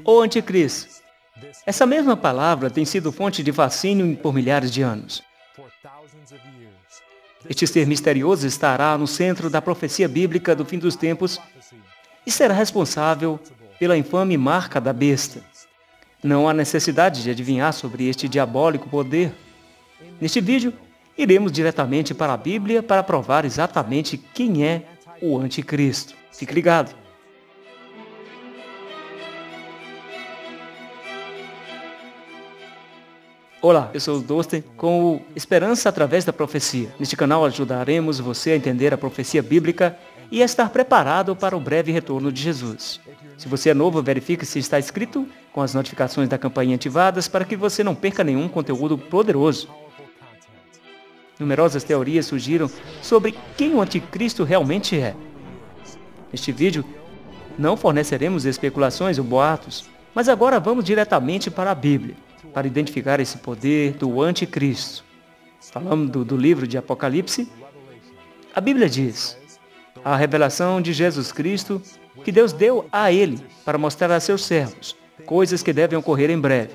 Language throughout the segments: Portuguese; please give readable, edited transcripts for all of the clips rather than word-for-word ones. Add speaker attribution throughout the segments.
Speaker 1: O anticristo. Essa mesma palavra tem sido fonte de fascínio por milhares de anos. Este ser misterioso estará no centro da profecia bíblica do fim dos tempos e será responsável pela infame marca da besta. Não há necessidade de adivinhar sobre este diabólico poder. Neste vídeo, iremos diretamente para a Bíblia para provar exatamente quem é o anticristo. Fique ligado! Olá, eu sou o Dustin com o Esperança através da Profecia. Neste canal ajudaremos você a entender a profecia bíblica e a estar preparado para o breve retorno de Jesus. Se você é novo, verifique se está inscrito com as notificações da campainha ativadas para que você não perca nenhum conteúdo poderoso. Numerosas teorias surgiram sobre quem o anticristo realmente é. Neste vídeo, não forneceremos especulações ou boatos, mas agora vamos diretamente para a Bíblia, para identificar esse poder do anticristo. Falando do livro de Apocalipse, a Bíblia diz: a revelação de Jesus Cristo que Deus deu a ele para mostrar a seus servos coisas que devem ocorrer em breve.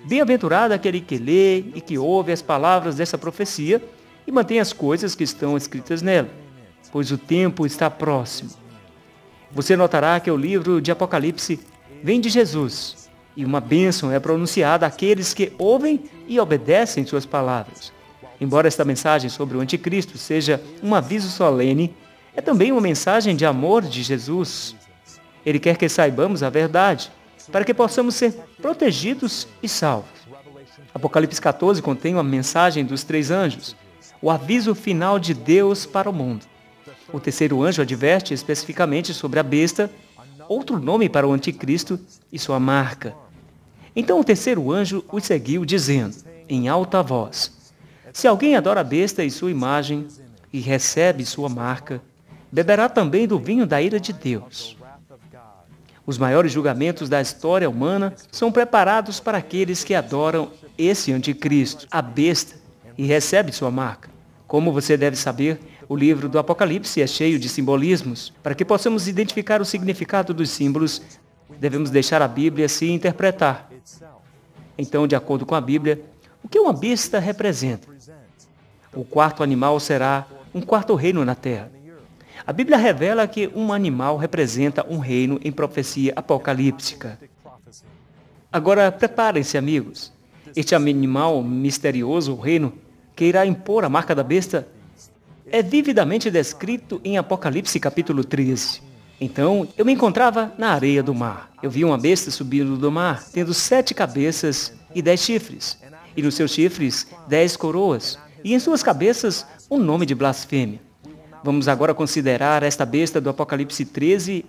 Speaker 1: Bem-aventurado aquele que lê e que ouve as palavras dessa profecia e mantém as coisas que estão escritas nela, pois o tempo está próximo. Você notará que o livro de Apocalipse vem de Jesus, e uma bênção é pronunciada àqueles que ouvem e obedecem suas palavras. Embora esta mensagem sobre o anticristo seja um aviso solene, é também uma mensagem de amor de Jesus. Ele quer que saibamos a verdade, para que possamos ser protegidos e salvos. Apocalipse 14 contém uma mensagem dos 3 anjos, o aviso final de Deus para o mundo. O terceiro anjo adverte especificamente sobre a besta, outro nome para o anticristo, e sua marca. Então o terceiro anjo os seguiu, dizendo, em alta voz: se alguém adora a besta e sua imagem, e recebe sua marca, beberá também do vinho da ira de Deus. Os maiores julgamentos da história humana são preparados para aqueles que adoram esse anticristo, a besta, e recebe sua marca. Como você deve saber, o livro do Apocalipse é cheio de simbolismos. Para que possamos identificar o significado dos símbolos, devemos deixar a Bíblia se interpretar. Então, de acordo com a Bíblia, o que uma besta representa? O quarto animal será um quarto reino na terra. A Bíblia revela que um animal representa um reino em profecia apocalíptica. Agora, preparem-se, amigos. Este animal misterioso, o reino, que irá impor a marca da besta, é vividamente descrito em Apocalipse capítulo 13. Então, eu me encontrava na areia do mar. Eu vi uma besta subindo do mar, tendo 7 cabeças e 10 chifres. E nos seus chifres, 10 coroas. E em suas cabeças, um nome de blasfêmia. Vamos agora considerar esta besta do Apocalipse 13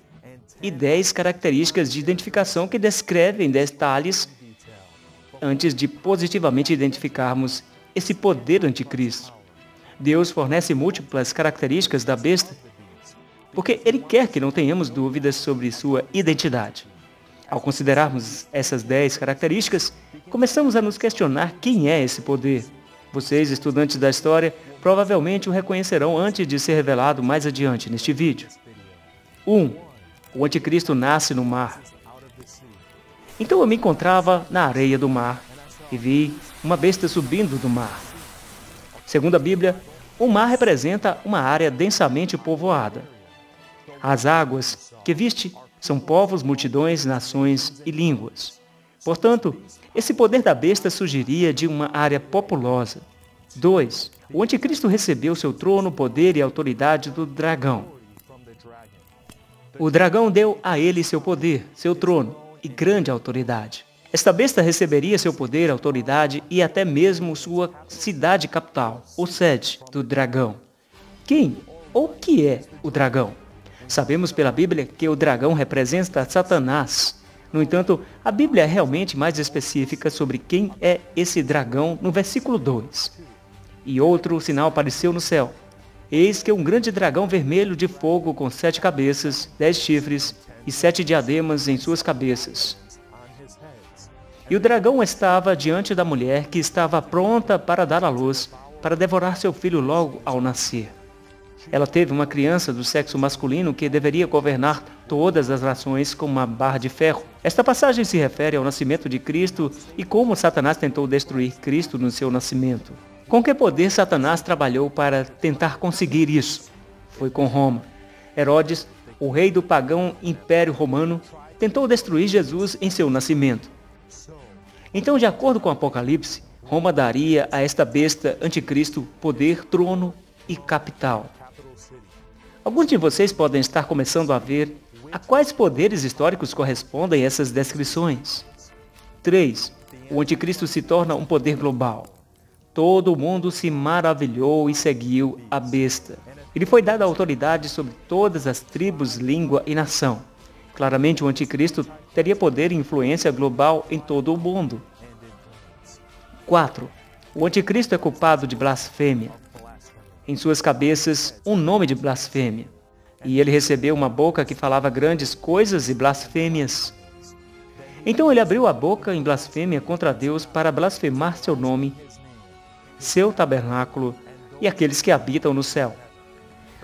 Speaker 1: e 10 características de identificação que descrevem detalhes antes de positivamente identificarmos esse poder anticristo. Deus fornece múltiplas características da besta porque Ele quer que não tenhamos dúvidas sobre sua identidade. Ao considerarmos essas 10 características, começamos a nos questionar quem é esse poder. Vocês, estudantes da história, provavelmente o reconhecerão antes de ser revelado mais adiante neste vídeo. 1. O anticristo nasce no mar. Então eu me encontrava na areia do mar e vi uma besta subindo do mar. Segundo a Bíblia, o mar representa uma área densamente povoada. As águas que viste são povos, multidões, nações e línguas. Portanto, esse poder da besta surgiria de uma área populosa. 2. O anticristo recebeu seu trono, poder e autoridade do dragão. O dragão deu a ele seu poder, seu trono e grande autoridade. Esta besta receberia seu poder, autoridade e até mesmo sua cidade capital, ou sede do dragão. Quem ou que é o dragão? Sabemos pela Bíblia que o dragão representa Satanás. No entanto, a Bíblia é realmente mais específica sobre quem é esse dragão no versículo 2. E outro sinal apareceu no céu. Eis que um grande dragão vermelho de fogo com 7 cabeças, 10 chifres e 7 diademas em suas cabeças. E o dragão estava diante da mulher que estava pronta para dar à luz, para devorar seu filho logo ao nascer. Ela teve uma criança do sexo masculino que deveria governar todas as nações com uma barra de ferro. Esta passagem se refere ao nascimento de Cristo e como Satanás tentou destruir Cristo no seu nascimento. Com que poder Satanás trabalhou para tentar conseguir isso? Foi com Roma. Herodes, o rei do pagão Império Romano, tentou destruir Jesus em seu nascimento. Então, de acordo com o Apocalipse, Roma daria a esta besta anticristo poder, trono e capital. Alguns de vocês podem estar começando a ver a quais poderes históricos correspondem essas descrições. 3. O anticristo se torna um poder global. Todo mundo se maravilhou e seguiu a besta. Ele foi dado a autoridade sobre todas as tribos, língua e nação. Claramente, o anticristo teria poder e influência global em todo o mundo. 4. O anticristo é culpado de blasfêmia. Em suas cabeças, um nome de blasfêmia. E ele recebeu uma boca que falava grandes coisas e blasfêmias. Então ele abriu a boca em blasfêmia contra Deus para blasfemar seu nome, seu tabernáculo e aqueles que habitam no céu.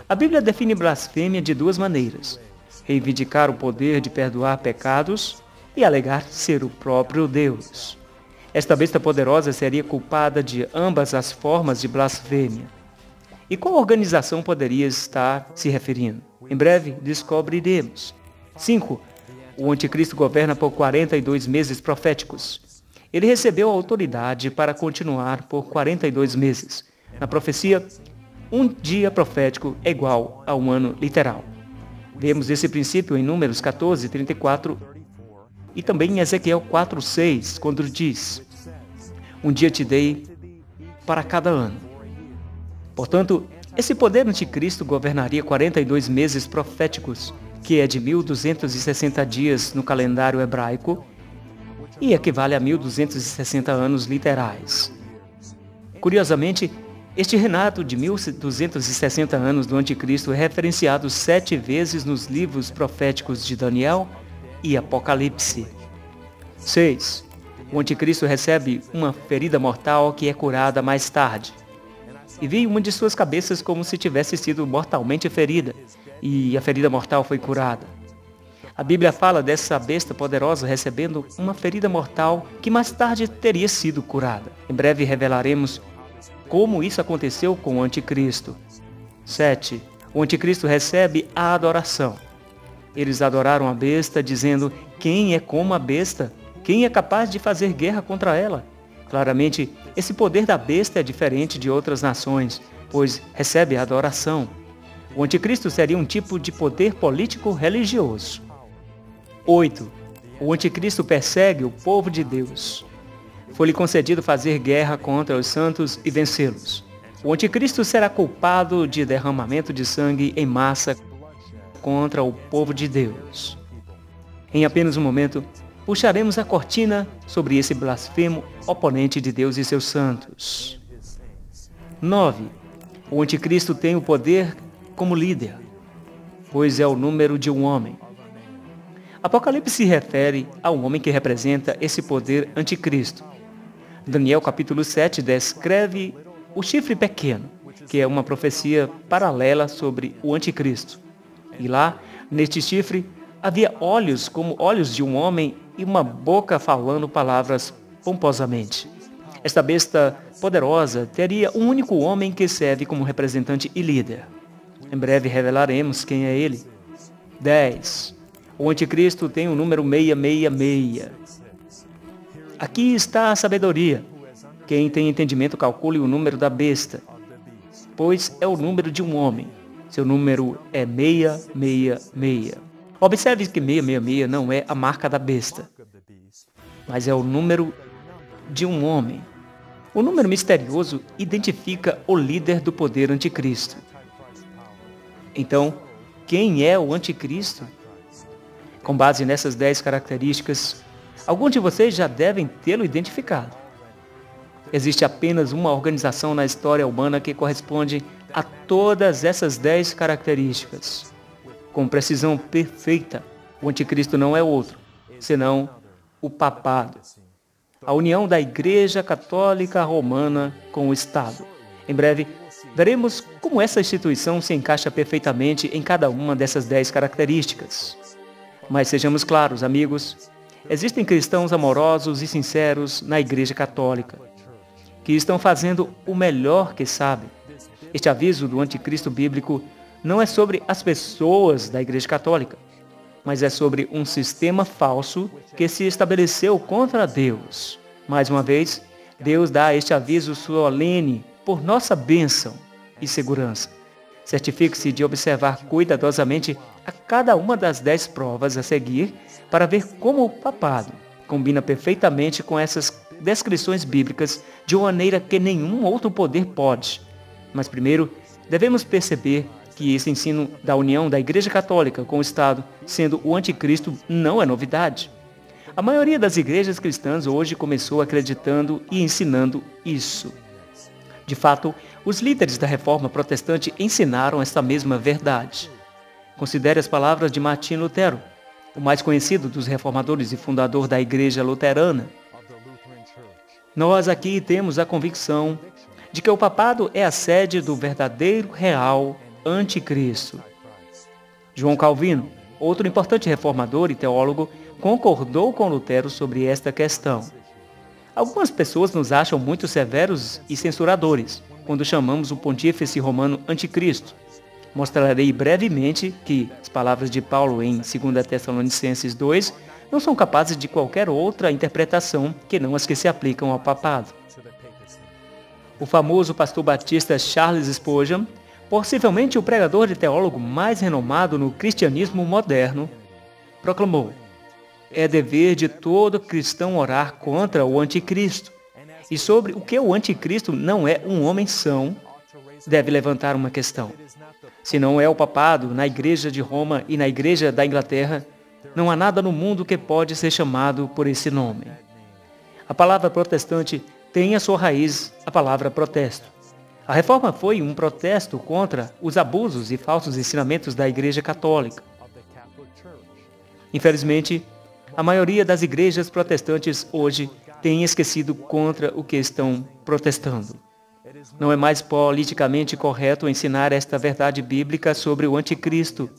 Speaker 1: A Bíblia define blasfêmia de duas maneiras: reivindicar o poder de perdoar pecados e alegar ser o próprio Deus. Esta besta poderosa seria culpada de ambas as formas de blasfêmia. E qual organização poderia estar se referindo? Em breve descobriremos. 5. O anticristo governa por 42 meses proféticos. Ele recebeu a autoridade para continuar por 42 meses. Na profecia, um dia profético é igual a um ano literal. Vemos esse princípio em Números 14, 34 e também em Ezequiel 4, 6, quando diz: um dia te dei para cada ano. Portanto, esse poder anticristo governaria 42 meses proféticos, que é de 1.260 dias no calendário hebraico e equivale a 1.260 anos literais. Curiosamente, este reinado de 1.260 anos do anticristo é referenciado 7 vezes nos livros proféticos de Daniel e Apocalipse. 6. O anticristo recebe uma ferida mortal que é curada mais tarde. E vi uma de suas cabeças como se tivesse sido mortalmente ferida, e a ferida mortal foi curada. A Bíblia fala dessa besta poderosa recebendo uma ferida mortal que mais tarde teria sido curada. Em breve revelaremos como isso aconteceu com o anticristo. 7. O anticristo recebe a adoração. Eles adoraram a besta, dizendo: quem é como a besta? Quem é capaz de fazer guerra contra ela? Claramente, esse poder da besta é diferente de outras nações, pois recebe a adoração. O anticristo seria um tipo de poder político religioso. 8. O anticristo persegue o povo de Deus. Foi-lhe concedido fazer guerra contra os santos e vencê-los. O anticristo será culpado de derramamento de sangue em massa contra o povo de Deus. Em apenas um momento, puxaremos a cortina sobre esse blasfemo oponente de Deus e seus santos. 9. O anticristo tem o poder como líder, pois é o número de um homem. Apocalipse se refere a um homem que representa esse poder anticristo. Daniel capítulo 7 descreve o chifre pequeno, que é uma profecia paralela sobre o anticristo. E lá, neste chifre, havia olhos como olhos de um homem e uma boca falando palavras pomposamente. Esta besta poderosa teria um único homem que serve como representante e líder. Em breve revelaremos quem é ele. 10. O anticristo tem o número 666. Aqui está a sabedoria. Quem tem entendimento calcule o número da besta, pois é o número de um homem. Seu número é 666. Observe que 666 não é a marca da besta, mas é o número de um homem. O número misterioso identifica o líder do poder anticristo. Então, quem é o anticristo? Com base nessas 10 características, alguns de vocês já devem tê-lo identificado. Existe apenas uma organização na história humana que corresponde a todas essas 10 características. Com precisão perfeita, o anticristo não é outro, senão o papado. A união da Igreja Católica Romana com o Estado. Em breve, Veremos como essa instituição se encaixa perfeitamente em cada uma dessas 10 características. Mas sejamos claros, amigos, existem cristãos amorosos e sinceros na Igreja Católica, que estão fazendo o melhor que sabem. Este aviso do anticristo bíblico não é sobre as pessoas da Igreja Católica, mas é sobre um sistema falso que se estabeleceu contra Deus. Mais uma vez, Deus dá este aviso solene por nossa bênção e segurança. Certifique-se de observar cuidadosamente a cada uma das 10 provas a seguir para ver como o papado combina perfeitamente com essas descrições bíblicas de uma maneira que nenhum outro poder pode. Mas primeiro, devemos perceber que esse ensino da união da Igreja Católica com o Estado, sendo o anticristo, não é novidade. A maioria das igrejas cristãs hoje começou acreditando e ensinando isso. De fato, os líderes da Reforma Protestante ensinaram esta mesma verdade. Considere as palavras de Martim Lutero, o mais conhecido dos reformadores e fundador da Igreja Luterana. Nós aqui temos a convicção de que o papado é a sede do verdadeiro, real anticristo. João Calvino, outro importante reformador e teólogo, concordou com Lutero sobre esta questão. Algumas pessoas nos acham muito severos e censuradores quando chamamos o pontífice romano anticristo. Mostrarei brevemente que as palavras de Paulo em 2 Tessalonicenses 2 não são capazes de qualquer outra interpretação que não as que se aplicam ao papado. O famoso pastor batista Charles Spurgeon, possivelmente o pregador e teólogo mais renomado no cristianismo moderno, proclamou: é dever de todo cristão orar contra o anticristo. E sobre o que o anticristo não é um homem são, deve levantar uma questão. Se não é o papado na Igreja de Roma e na Igreja da Inglaterra, não há nada no mundo que pode ser chamado por esse nome. A palavra protestante tem a sua raiz, a palavra protesto. A reforma foi um protesto contra os abusos e falsos ensinamentos da Igreja Católica. Infelizmente, a maioria das igrejas protestantes hoje tem esquecido contra o que estão protestando. Não é mais politicamente correto ensinar esta verdade bíblica sobre o anticristo.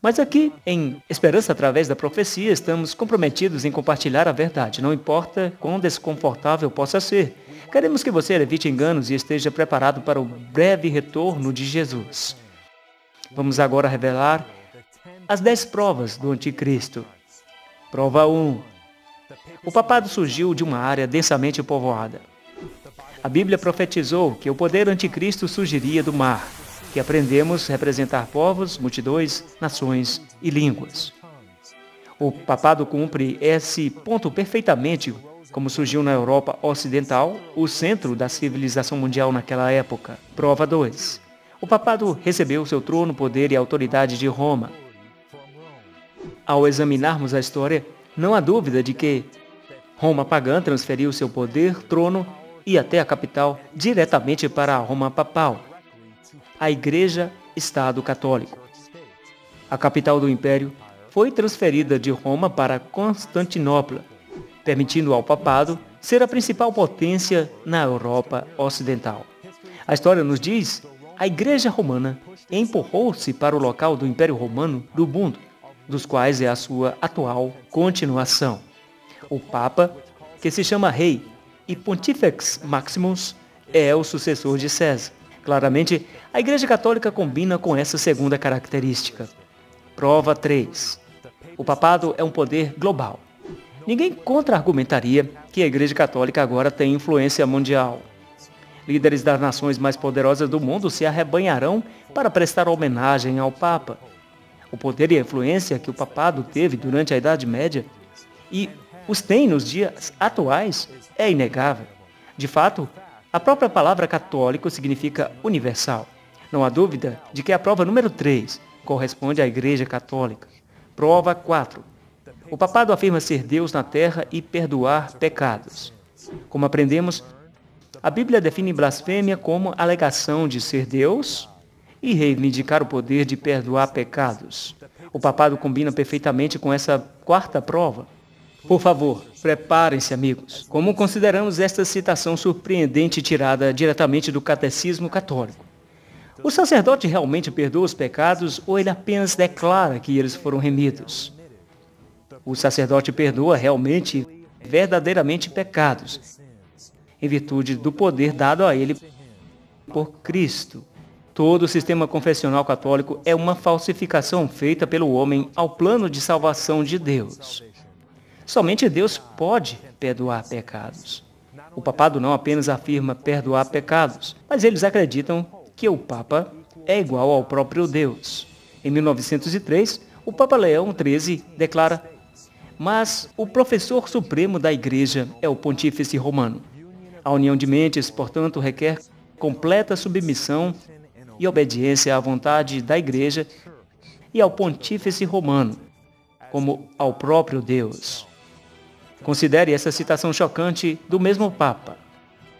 Speaker 1: Mas aqui, em Esperança através da Profecia, estamos comprometidos em compartilhar a verdade, não importa quão desconfortável possa ser. Queremos que você evite enganos e esteja preparado para o breve retorno de Jesus. Vamos agora revelar as 10 provas do anticristo. Prova 1. O papado surgiu de uma área densamente povoada. A Bíblia profetizou que o poder anticristo surgiria do mar, que aprendemos representar povos, multidões, nações e línguas. O papado cumpre esse ponto perfeitamente, como surgiu na Europa Ocidental, o centro da civilização mundial naquela época. Prova 2. O papado recebeu seu trono, poder e autoridade de Roma. Ao examinarmos a história, não há dúvida de que Roma pagã transferiu seu poder, trono e até a capital diretamente para a Roma papal, a Igreja-Estado Católico. A capital do Império foi transferida de Roma para Constantinopla, permitindo ao papado ser a principal potência na Europa Ocidental. A história nos diz: a Igreja Romana empurrou-se para o local do Império Romano do mundo, dos quais é a sua atual continuação. O Papa, que se chama Rei e Pontifex Maximus, é o sucessor de César. Claramente, a Igreja Católica combina com essa segunda característica. Prova 3. O papado é um poder global. Ninguém contra-argumentaria que a Igreja Católica agora tem influência mundial. Líderes das nações mais poderosas do mundo se arrebanharão para prestar homenagem ao Papa. O poder e a influência que o papado teve durante a Idade Média e os tem nos dias atuais é inegável. De fato, a própria palavra católico significa universal. Não há dúvida de que a prova número 3 corresponde à Igreja Católica. Prova 4. O papado afirma ser Deus na terra e perdoar pecados. Como aprendemos, a Bíblia define blasfêmia como alegação de ser Deus e reivindicar o poder de perdoar pecados. O papado combina perfeitamente com essa quarta prova. Por favor, preparem-se, amigos. Como consideramos esta citação surpreendente tirada diretamente do Catecismo Católico? O sacerdote realmente perdoa os pecados ou ele apenas declara que eles foram remidos? O sacerdote perdoa realmente, verdadeiramente pecados, em virtude do poder dado a ele por Cristo. Todo o sistema confessional católico é uma falsificação feita pelo homem ao plano de salvação de Deus. Somente Deus pode perdoar pecados. O papado não apenas afirma perdoar pecados, mas eles acreditam que o Papa é igual ao próprio Deus. Em 1903, o Papa Leão XIII declara: mas o professor supremo da Igreja é o Pontífice Romano. A união de mentes, portanto, requer completa submissão e obediência à vontade da Igreja e ao Pontífice Romano, como ao próprio Deus. Considere essa citação chocante do mesmo Papa.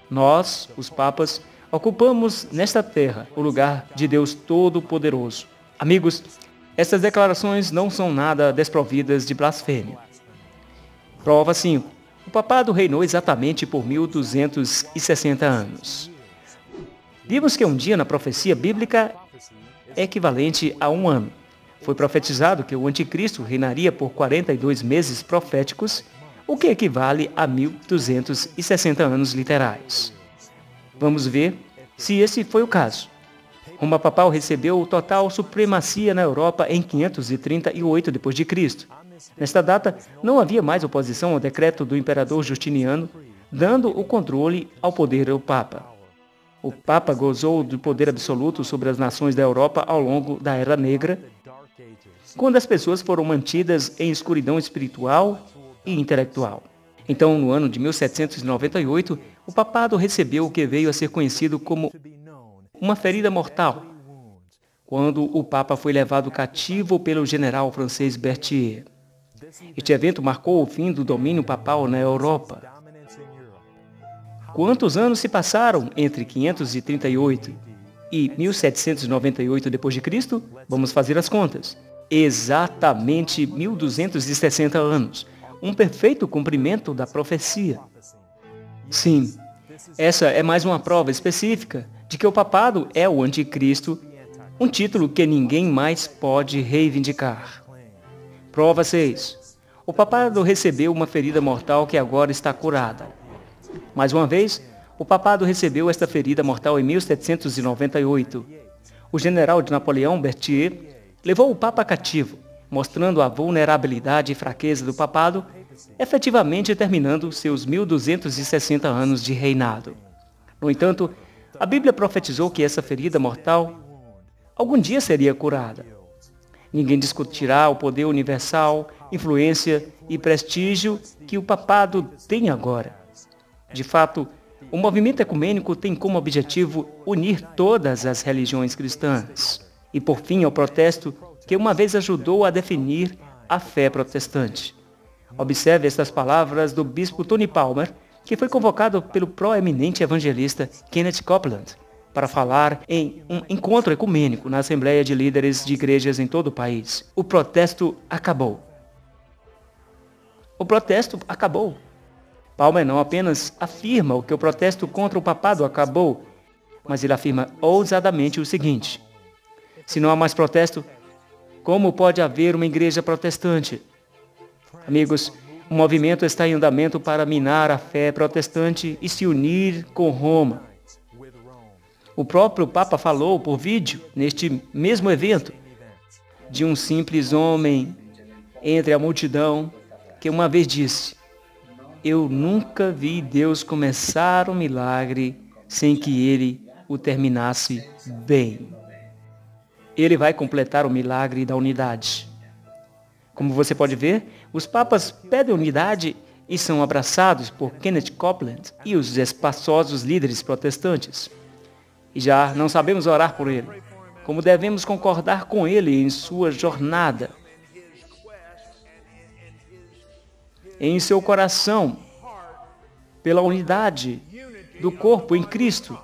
Speaker 1: Nós, os Papas, ocupamos nesta terra o lugar de Deus Todo-Poderoso. Amigos, essas declarações não são nada desprovidas de blasfêmia. Prova 5. O papado reinou exatamente por 1260 anos. Vimos que um dia na profecia bíblica é equivalente a um ano. Foi profetizado que o anticristo reinaria por 42 meses proféticos, o que equivale a 1260 anos literais. Vamos ver se esse foi o caso. Roma papal recebeu total supremacia na Europa em 538 d.C. Nesta data, não havia mais oposição ao decreto do imperador Justiniano, dando o controle ao poder do Papa. O Papa gozou do poder absoluto sobre as nações da Europa ao longo da Era Negra, quando as pessoas foram mantidas em escuridão espiritual e intelectual. Então, no ano de 1798, o papado recebeu o que veio a ser conhecido como uma ferida mortal, quando o Papa foi levado cativo pelo general francês Berthier. Este evento marcou o fim do domínio papal na Europa. Quantos anos se passaram entre 538 e 1798 d.C.? Vamos fazer as contas. Exatamente 1260 anos. Um perfeito cumprimento da profecia. Sim, essa é mais uma prova específica de que o papado é o anticristo, um título que ninguém mais pode reivindicar. Prova 6. O papado recebeu uma ferida mortal que agora está curada. Mais uma vez, o papado recebeu esta ferida mortal em 1798. O general de Napoleão, Berthier, levou o Papa cativo, mostrando a vulnerabilidade e fraqueza do papado, efetivamente terminando seus 1260 anos de reinado. No entanto, a Bíblia profetizou que essa ferida mortal algum dia seria curada. Ninguém discutirá o poder universal, influência e prestígio que o papado tem agora. De fato, o movimento ecumênico tem como objetivo unir todas as religiões cristãs. E por fim, ao protesto que uma vez ajudou a definir a fé protestante. Observe estas palavras do bispo Tony Palmer, que foi convocado pelo proeminente evangelista Kenneth Copeland para falar em um encontro ecumênico na Assembleia de Líderes de Igrejas em todo o país. O protesto acabou. O protesto acabou. Palmer não apenas afirma que o protesto contra o papado acabou, mas ele afirma ousadamente o seguinte: se não há mais protesto, como pode haver uma igreja protestante? Amigos, o movimento está em andamento para minar a fé protestante e se unir com Roma. O próprio Papa falou por vídeo, neste mesmo evento, de um simples homem entre a multidão que uma vez disse: eu nunca vi Deus começar um milagre sem que ele o terminasse bem. Ele vai completar o milagre da unidade. Como você pode ver, os papas pedem unidade e são abraçados por Kenneth Copeland e os espaçosos líderes protestantes. E já não sabemos orar por ele, como devemos concordar com ele em sua jornada, em seu coração, pela unidade do corpo em Cristo.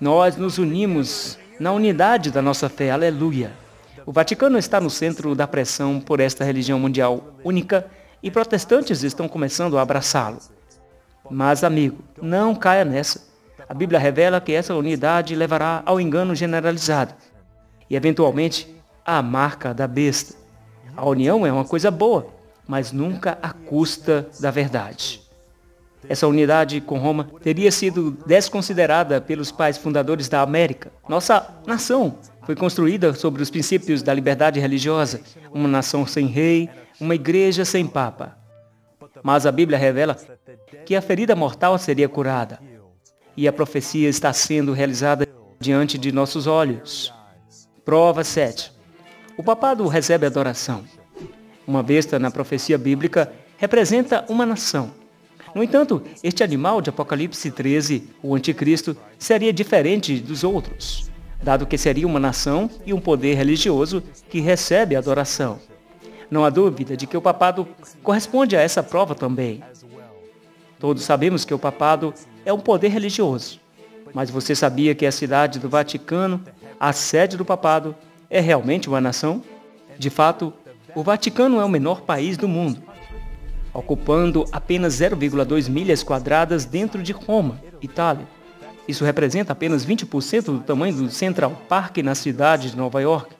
Speaker 1: Nós nos unimos na unidade da nossa fé, aleluia. O Vaticano está no centro da pressão por esta religião mundial única e protestantes estão começando a abraçá-lo. Mas, amigo, não caia nessa. A Bíblia revela que essa unidade levará ao engano generalizado e, eventualmente, à marca da besta. A união é uma coisa boa, mas nunca à custa da verdade. Essa unidade com Roma teria sido desconsiderada pelos pais fundadores da América. Nossa nação foi construída sobre os princípios da liberdade religiosa, uma nação sem rei, uma igreja sem papa. Mas a Bíblia revela que a ferida mortal seria curada. E a profecia está sendo realizada diante de nossos olhos. Prova 7. O papado recebe adoração. Uma besta na profecia bíblica representa uma nação. No entanto, este animal de Apocalipse 13, o anticristo, seria diferente dos outros, dado que seria uma nação e um poder religioso que recebe adoração. Não há dúvida de que o papado corresponde a essa prova também. Todos sabemos que o papado é um poder religioso, mas você sabia que a cidade do Vaticano, a sede do papado, é realmente uma nação? De fato, o Vaticano é o menor país do mundo, ocupando apenas 0,2 milhas quadradas dentro de Roma, Itália. Isso representa apenas 20% do tamanho do Central Park na cidade de Nova York.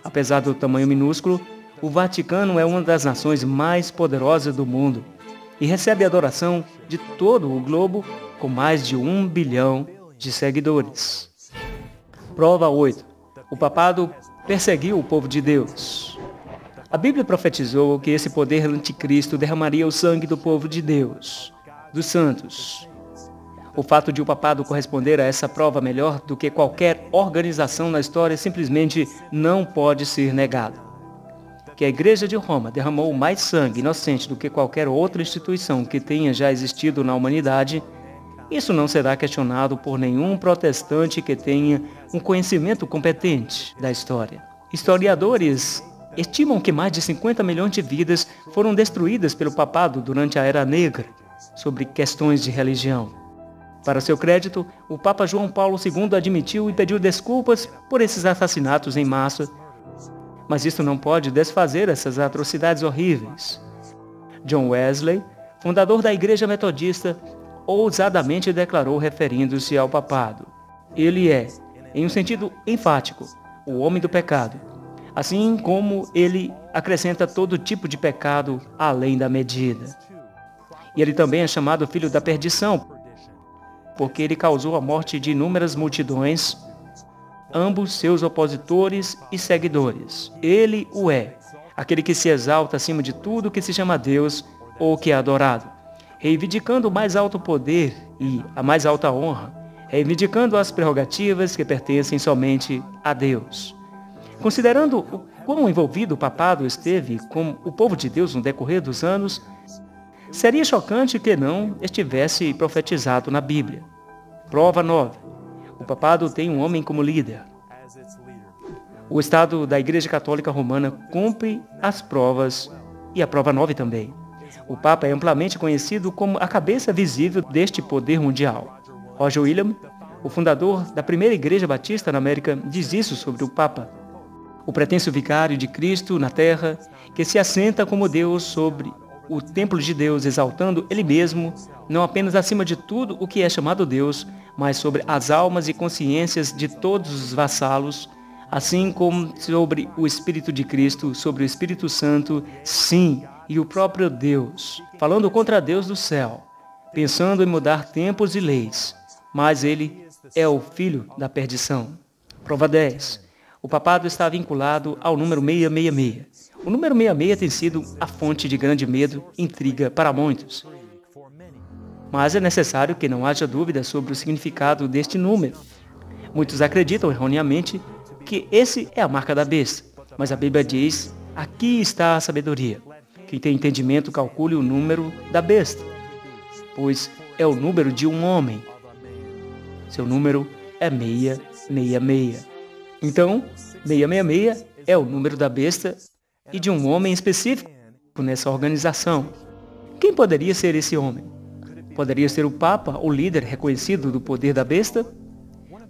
Speaker 1: Apesar do tamanho minúsculo, o Vaticano é uma das nações mais poderosas do mundo e recebe adoração de todo o globo com mais de 1 bilhão de seguidores. Prova 8. O papado perseguiu o povo de Deus. A Bíblia profetizou que esse poder anticristo derramaria o sangue do povo de Deus, dos santos. O fato de o papado corresponder a essa prova melhor do que qualquer organização na história simplesmente não pode ser negado. Que a Igreja de Roma derramou mais sangue inocente do que qualquer outra instituição que tenha já existido na humanidade, isso não será questionado por nenhum protestante que tenha um conhecimento competente da história. Historiadores estimam que mais de 50 milhões de vidas foram destruídas pelo papado durante a Era Negra, sobre questões de religião. Para seu crédito, o Papa João Paulo II admitiu e pediu desculpas por esses assassinatos em massa, mas isso não pode desfazer essas atrocidades horríveis. John Wesley, fundador da Igreja Metodista, ousadamente declarou referindo-se ao papado: ele é, em um sentido enfático, o homem do pecado, assim como ele acrescenta todo tipo de pecado além da medida. E ele também é chamado filho da perdição, porque ele causou a morte de inúmeras multidões, ambos seus opositores e seguidores. Ele o é, aquele que se exalta acima de tudo que se chama Deus ou que é adorado, reivindicando o mais alto poder e a mais alta honra, reivindicando as prerrogativas que pertencem somente a Deus. Considerando o quão envolvido o papado esteve com o povo de Deus no decorrer dos anos, seria chocante que não estivesse profetizado na Bíblia. Prova 9. O papado tem um homem como líder. O Estado da Igreja Católica Romana cumpre as provas e a prova 9 também. O Papa é amplamente conhecido como a cabeça visível deste poder mundial. Roger Williams, o fundador da primeira Igreja Batista na América, diz isso sobre o Papa: o pretenso vicário de Cristo na terra, que se assenta como Deus sobre o templo de Deus, exaltando Ele mesmo, não apenas acima de tudo o que é chamado Deus, mas sobre as almas e consciências de todos os vassalos, assim como sobre o Espírito de Cristo, sobre o Espírito Santo, sim, e o próprio Deus, falando contra Deus do céu, pensando em mudar tempos e leis, mas ele é o filho da perdição. Prova 10. O papado está vinculado ao número 666. O número 66 tem sido a fonte de grande medo e intriga para muitos. Mas é necessário que não haja dúvida sobre o significado deste número. Muitos acreditam erroneamente que esse é a marca da besta, mas a Bíblia diz: aqui está a sabedoria. Quem tem entendimento calcule o número da besta, pois é o número de um homem. Seu número é 666. Então, 666 é o número da besta e de um homem específico nessa organização. Quem poderia ser esse homem? Poderia ser o Papa, o líder reconhecido do poder da besta?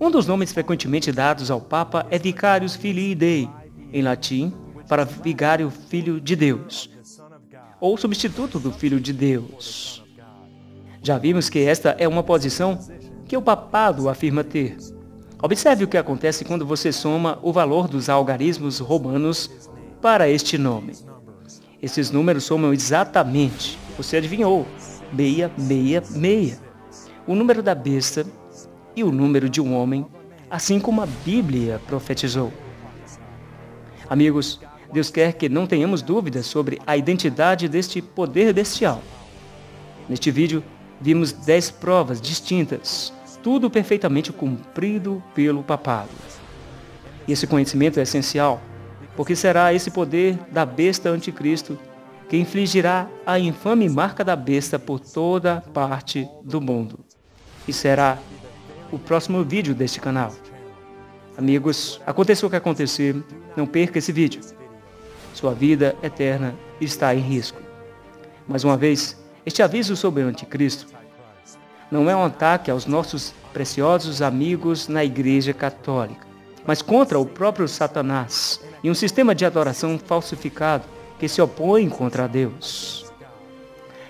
Speaker 1: Um dos nomes frequentemente dados ao Papa é Vicarius Filii Dei, em latim, para vigário filho de Deus. ou substituto do Filho de Deus. Já vimos que esta é uma posição que o papado afirma ter. Observe o que acontece quando você soma o valor dos algarismos romanos para este nome. Esses números somam exatamente, você adivinhou, 666. O número da besta e o número de um homem, assim como a Bíblia profetizou. Amigos, Deus quer que não tenhamos dúvidas sobre a identidade deste poder bestial. Neste vídeo, vimos 10 provas distintas, tudo perfeitamente cumprido pelo papado. E esse conhecimento é essencial, porque será esse poder da besta anticristo que infligirá a infame marca da besta por toda parte do mundo. E será o próximo vídeo deste canal. Amigos, aconteça o que acontecer, não perca esse vídeo. Sua vida eterna está em risco. Mais uma vez, este aviso sobre o anticristo não é um ataque aos nossos preciosos amigos na Igreja Católica, mas contra o próprio Satanás e um sistema de adoração falsificado que se opõe contra Deus.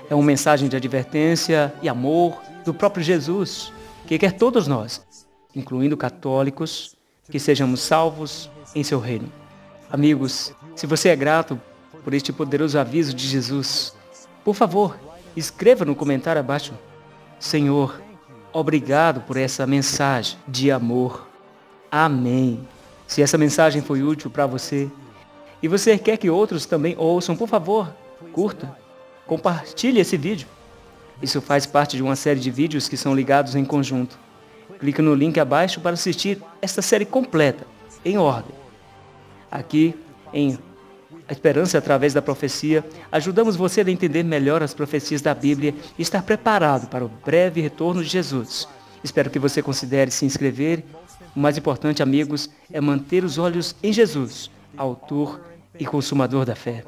Speaker 1: É uma mensagem de advertência e amor do próprio Jesus, que quer todos nós, incluindo católicos, que sejamos salvos em seu reino. Amigos, se você é grato por este poderoso aviso de Jesus, por favor, escreva no comentário abaixo: Senhor, obrigado por essa mensagem de amor. Amém. Se essa mensagem foi útil para você e você quer que outros também ouçam, por favor, curta, compartilhe esse vídeo. Isso faz parte de uma série de vídeos que são ligados em conjunto. Clique no link abaixo para assistir esta série completa, em ordem. Aqui, em A Esperança através da Profecia, ajudamos você a entender melhor as profecias da Bíblia e estar preparado para o breve retorno de Jesus. Espero que você considere se inscrever. O mais importante, amigos, é manter os olhos em Jesus, autor e consumador da fé.